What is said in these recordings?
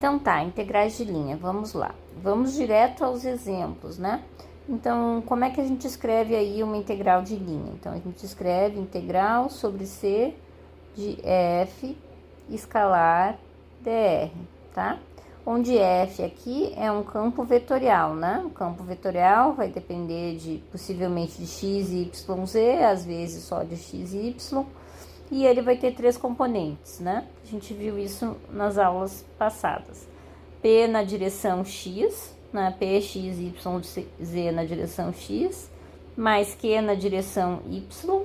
Então tá, integrais de linha, vamos lá. Vamos direto aos exemplos, né? Então, como é que a gente escreve aí uma integral de linha? Então, a gente escreve integral sobre C de f escalar dr, tá? Onde f aqui é um campo vetorial, né? O campo vetorial vai depender de, possivelmente, de x, y, z, às vezes só de x e y. E ele vai ter três componentes, né? A gente viu isso nas aulas passadas. P na direção x, né? P, x, y, z na direção x, mais Q na direção y,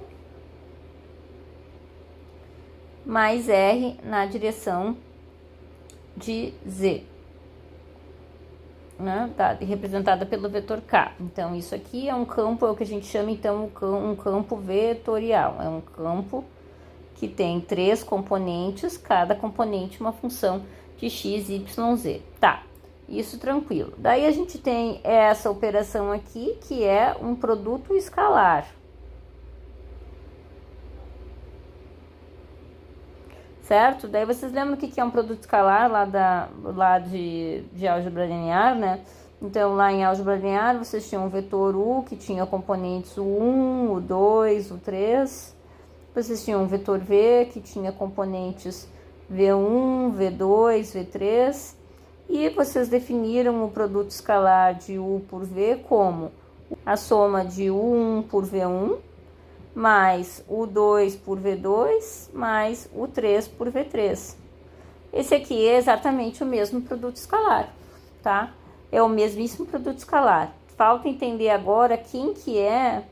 mais R na direção de z, né? Tá representada pelo vetor K. Então, isso aqui é um campo, é o que a gente chama, então, um campo vetorial. É um campo que tem três componentes, cada componente uma função de x, y, z. Tá, isso tranquilo. Daí a gente tem essa operação aqui, que é um produto escalar. Certo? Daí vocês lembram o que é um produto escalar lá de álgebra linear, né? Então, lá em álgebra linear, vocês tinham um vetor U, que tinha componentes U1, U2, U3. Vocês tinham um vetor V, que tinha componentes V1, V2, V3. E vocês definiram o produto escalar de U por V como a soma de U1 por V1, mais U2 por V2, mais U3 por V3. Esse aqui é exatamente o mesmo produto escalar, tá? É o mesmíssimo produto escalar. Falta entender agora quem que é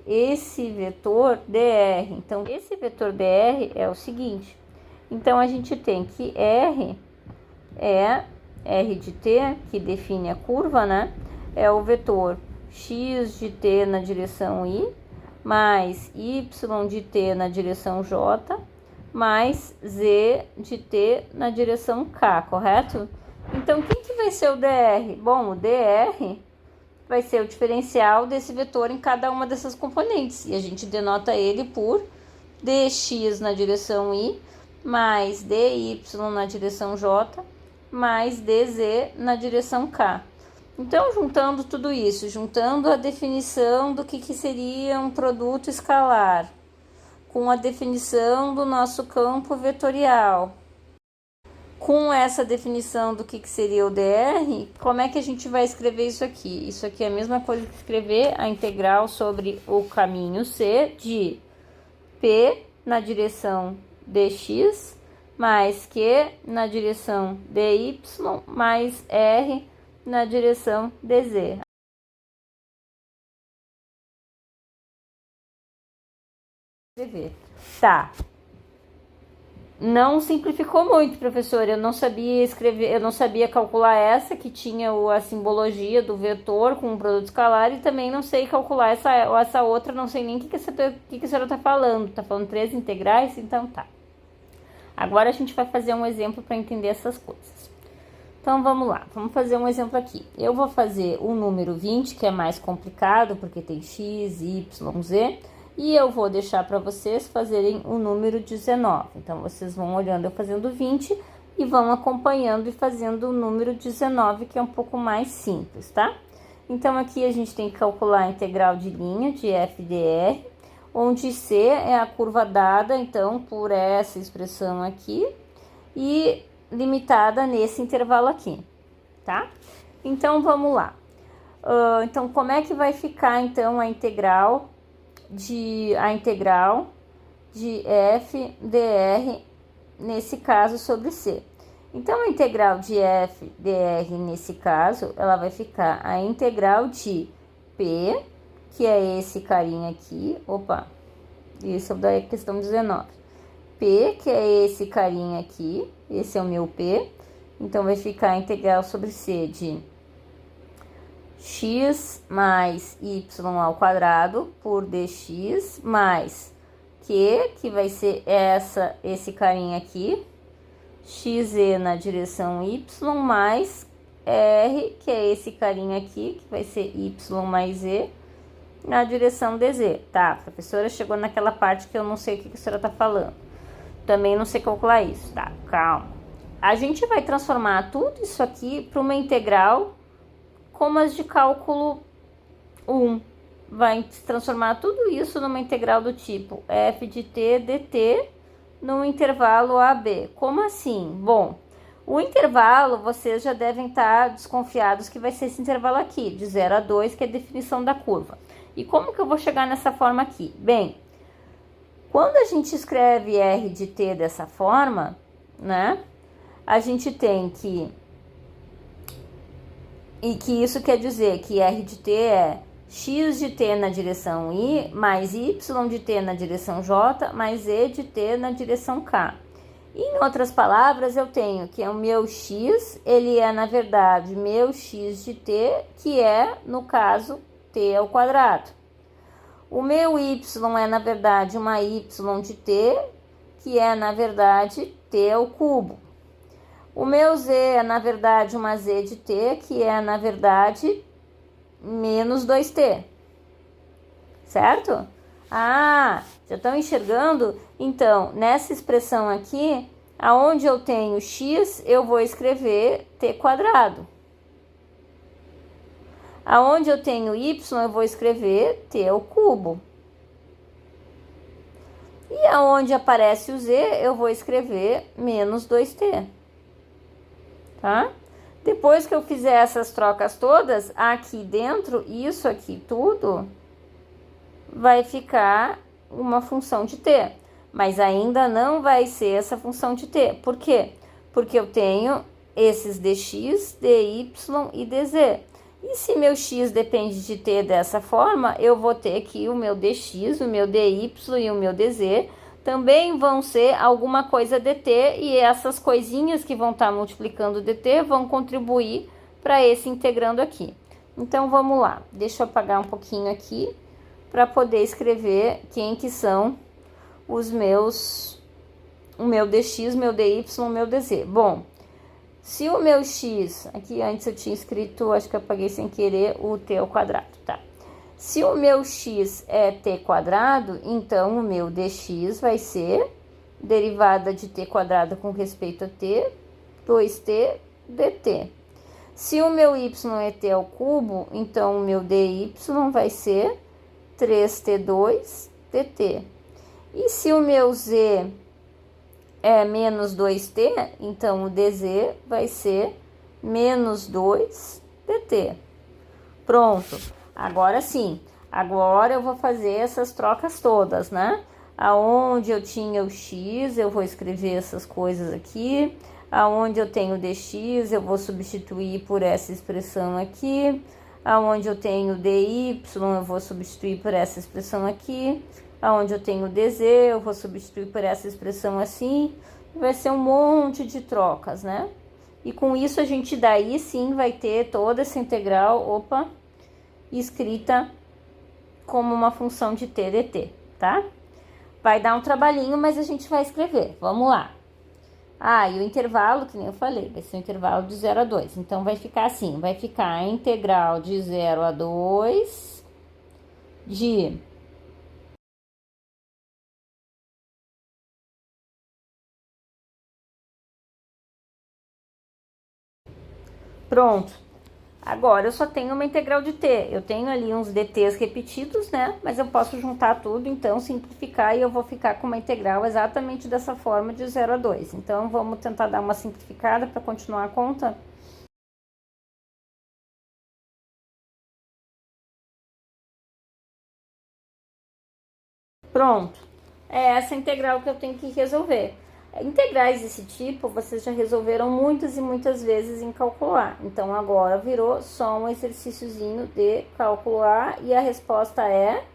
esse vetor dr. Então, esse vetor dr é o seguinte. Então, a gente tem que R é R de t, que define a curva, né? É o vetor x de t na direção y, mais y de t na direção j, mais z de t na direção k, correto? Então, quem que vai ser o dr? Bom, o dr vai ser o diferencial desse vetor em cada uma dessas componentes. E a gente denota ele por dx na direção y, mais dy na direção j, mais dz na direção k. Então, juntando tudo isso, juntando a definição do que seria um produto escalar, com a definição do nosso campo vetorial, com essa definição do que seria o dr, como é que a gente vai escrever isso aqui? Isso aqui é a mesma coisa que escrever a integral sobre o caminho C de P na direção dx, mais Q na direção dy, mais R na direção dz. Tá. Não simplificou muito, professor. Eu não sabia escrever, eu não sabia calcular essa que tinha a simbologia do vetor com o produto escalar, e também não sei calcular essa outra, não sei nem o que a senhora está falando. Está falando três integrais? Então tá. Agora a gente vai fazer um exemplo para entender essas coisas. Então vamos lá, vamos fazer um exemplo aqui. Eu vou fazer o número 20, que é mais complicado, porque tem x, y, z. E eu vou deixar para vocês fazerem o número 19. Então, vocês vão olhando eu fazendo 20 e vão acompanhando e fazendo o número 19, que é um pouco mais simples, tá? Então, aqui a gente tem que calcular a integral de linha de f dr, onde C é a curva dada, então, por essa expressão aqui, e limitada nesse intervalo aqui, tá? Então, vamos lá. Então, como é que vai ficar, então, a integral de f dr nesse caso sobre C? Então, a integral de f dr nesse caso, ela vai ficar a integral de P, que é esse carinha aqui, esse é o da questão 19. P, que é esse carinha aqui, esse é o meu P, então vai ficar a integral sobre C de x mais y ao quadrado por dx mais q, que vai ser esse carinha aqui, xz na direção y, mais r, que é esse carinha aqui, que vai ser y mais z na direção dz. Tá, a professora chegou naquela parte que eu não sei o que a senhora tá falando. Também não sei calcular isso, tá? Calma. A gente vai transformar tudo isso aqui para uma integral como as de cálculo 1. Vai transformar tudo isso numa integral do tipo f de t dt no intervalo AB. Como assim? Bom, o intervalo, vocês já devem estar desconfiados que vai ser esse intervalo aqui, de 0 a 2, que é a definição da curva. E como que eu vou chegar nessa forma aqui? Bem, quando a gente escreve r de t dessa forma, né, a gente tem que... E que isso quer dizer que r de t é x de t na direção i, mais y de t na direção j, mais e de t na direção k. Em outras palavras, eu tenho que o meu x, ele é, na verdade, meu x de t, que é, no caso, t ao quadrado. O meu y é, na verdade, uma y de t, que é, na verdade, t ao cubo. O meu z é, na verdade, uma z de t, que é, na verdade, menos 2t. Certo? Ah, já estão enxergando? Então, nessa expressão aqui, aonde eu tenho x, eu vou escrever t quadrado. Aonde eu tenho y, eu vou escrever t ao cubo. E aonde aparece o z, eu vou escrever menos 2t. Tá? Depois que eu fizer essas trocas todas, aqui dentro, isso aqui tudo vai ficar uma função de t. Mas ainda não vai ser essa função de t. Por quê? Porque eu tenho esses dx, dy e dz. E se meu x depende de t dessa forma, eu vou ter aqui o meu dx, o meu dy e o meu dz também vão ser alguma coisa dt, e essas coisinhas que vão estar multiplicando dt vão contribuir para esse integrando aqui. Então, vamos lá. Deixa eu apagar um pouquinho aqui para poder escrever quem que são os meus, o meu dx, meu dy, o meu dz. Bom, se o meu x, aqui antes eu tinha escrito, acho que eu apaguei sem querer, o t ao quadrado, tá? Se o meu x é t quadrado, então o meu dx vai ser derivada de t quadrado com respeito a t, 2t dt. Se o meu y é t ao cubo, então o meu dy vai ser 3t2 dt. E se o meu z é menos 2t, então o dz vai ser menos 2 dt. Pronto. Agora sim, agora eu vou fazer essas trocas todas, né? Aonde eu tinha o x, eu vou escrever essas coisas aqui. Aonde eu tenho o dx, eu vou substituir por essa expressão aqui. Aonde eu tenho o dy, eu vou substituir por essa expressão aqui. Aonde eu tenho o dz, eu vou substituir por essa expressão assim. Vai ser um monte de trocas, né? E com isso a gente daí sim vai ter toda essa integral, escrita como uma função de t dt, tá? Vai dar um trabalhinho, mas a gente vai escrever. Vamos lá. Ah, e o intervalo, que nem eu falei, vai ser um intervalo de 0 a 2. Então, vai ficar assim, vai ficar a integral de 0 a 2 de... Pronto. Agora, eu só tenho uma integral de t. Eu tenho ali uns dt's repetidos, né? Mas eu posso juntar tudo, então, simplificar, e eu vou ficar com uma integral exatamente dessa forma, de 0 a 2. Então, vamos tentar dar uma simplificada para continuar a conta. Pronto. É essa integral que eu tenho que resolver. Integrais desse tipo, vocês já resolveram muitas e muitas vezes em calcular. Então, agora virou só um exercíciozinho de calcular e a resposta é